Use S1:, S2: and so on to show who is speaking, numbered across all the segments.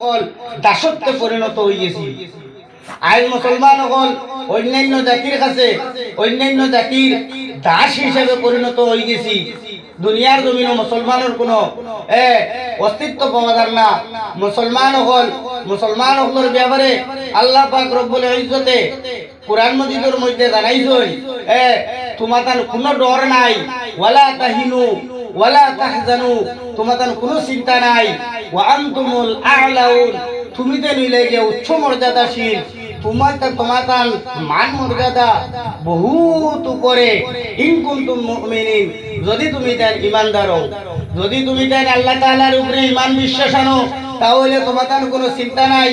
S1: সকল দাসত্বে পরিণত হয়ে গেছি। আজ মুসলমান সকল অন্যান্য জাতির কাছে অন্যান্য জাতির দাস হিসেবে পরিণত হয়ে গেছি। দুনিয়ার জমিনে মুসলমানের কোনো অস্তিত্ব পাওয়া যায় না। মুসলমান সকলের ব্যাপারে আল্লাহ পাক রব্বুল ইজ্জতে কুরআন মাজিদের মধ্যে জানাইছেন, তোমাদের কোনো ডর নাই, ওয়ালা তাহিনু ওয়ালা তাহজানু, তোমাদের কোনো চিন্তা নাই, ওয়া আনতুমুল আ'লাউন, তুমি যে নিলে যে উচ্চ মর্যাদাশীল, তোমাদের মান মর্যাদা বহুত উপরে। ইন কুনতুম মুমিনিন, যদি তুমি দেন ইমানদার হও, যদি তুমি দেন আল্লাহ তাআলার উপরে ঈমান বিশ্বাস আনো, তাহলে তোমাদের কোনো চিন্তা নাই,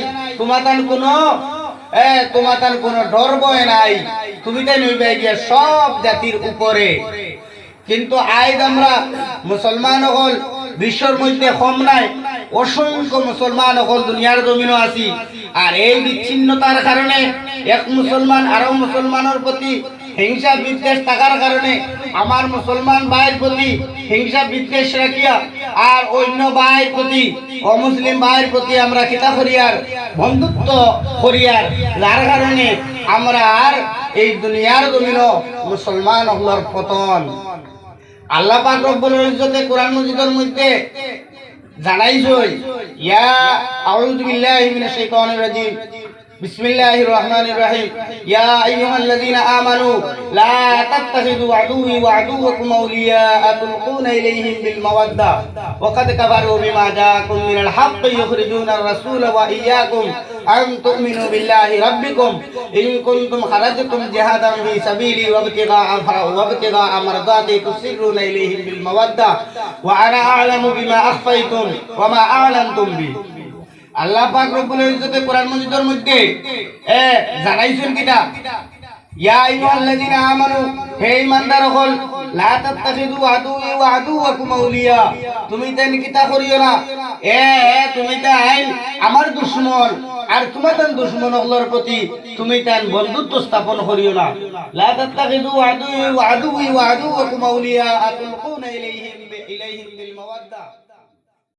S1: তোমাদের কোনো ডর ভয় নাই, তুমি দেন হইবে গিয়ে সব জাতির উপরে। কিন্তু আজ আমরা মুসলমান হল বিশ্বের মধ্যে কম নাই, অসংখ্য মুসলমান হল দুনিয়ার জমিনও আছি। আর এই বিচ্ছিন্নতার কারণে এক মুসলমান আরো মুসলমানের প্রতি হিংসা বিদ্বেষ থাকার কারণে আমার মুসলমান ভাইয়ের প্রতি হিংসা বিদ্বেষ রাখিয়া আর অন্য ভাইয়ের প্রতি অমুসলিম ভাইয়ের প্রতি আমরা কিতা করিয়ার বন্ধুত্ব করিয়ার, যার কারণে আমরা আর এই দুনিয়ার জমিনও মুসলমান হলার পতন। আল্লাহ পাক রব্বুল ইজ্জতে কোরআন মাজিদের মধ্যে জানাইছেন, ইয়া আউযু বিল্লাহি মিনাশ শাইতানির রাজিম, বিসমিল্লাহির রহমানির রহিম, ইয়া আইয়ুহাল্লাযীনা আমানু লা তাত্তাখিযু আদুওয়ি ওয়া আদুওয়াকুম আউলিয়া তুলকুনা ইলাইহিম বিল মাওয়াদ্দা ওয়া কাদ কাফারু বিমা জাআকুম মিনাল হাক্কি ইউখরিজুনার রাসূলা ওয়া ইয়্যাকুম আন তু'মিনু বিল্লাহি রাব্বিকুম ইন কুনতুম খারাজতুম জিহাদান ফি সাবিলি ওয়াবতিগা মারদাতি তুসিরুনা ইলাইহিম বিল মাওয়াদ্দা ওয়া আনা আ'লামু বিমা আখফাইতুম ওয়া মা আ'লানতুম বি। আল্লাহ পাক রব্বুল ইজ্জতে কোরআন মাজিদের মধ্যে জানাইছেন কিটা, ইয়া আইয়ুহাল্লাযীনা আমানু, হে ঈমানদারগণ, লা তাত্তাখিযু আদুওয়ি ওয়া আদুওয়াকুম আউলিয়া, তুমি তেন কিতা করিও না, তুমি তাই আমার দুশমন আর তোমাদের দুশমন হলোর প্রতি তুমি তাই বন্ধুত্ব স্থাপন করিও না। লা তাত্তাখিযু আদুওয়ি ওয়া আদুওয়াকুম আউলিয়া তুলকুনা ইলাইহিম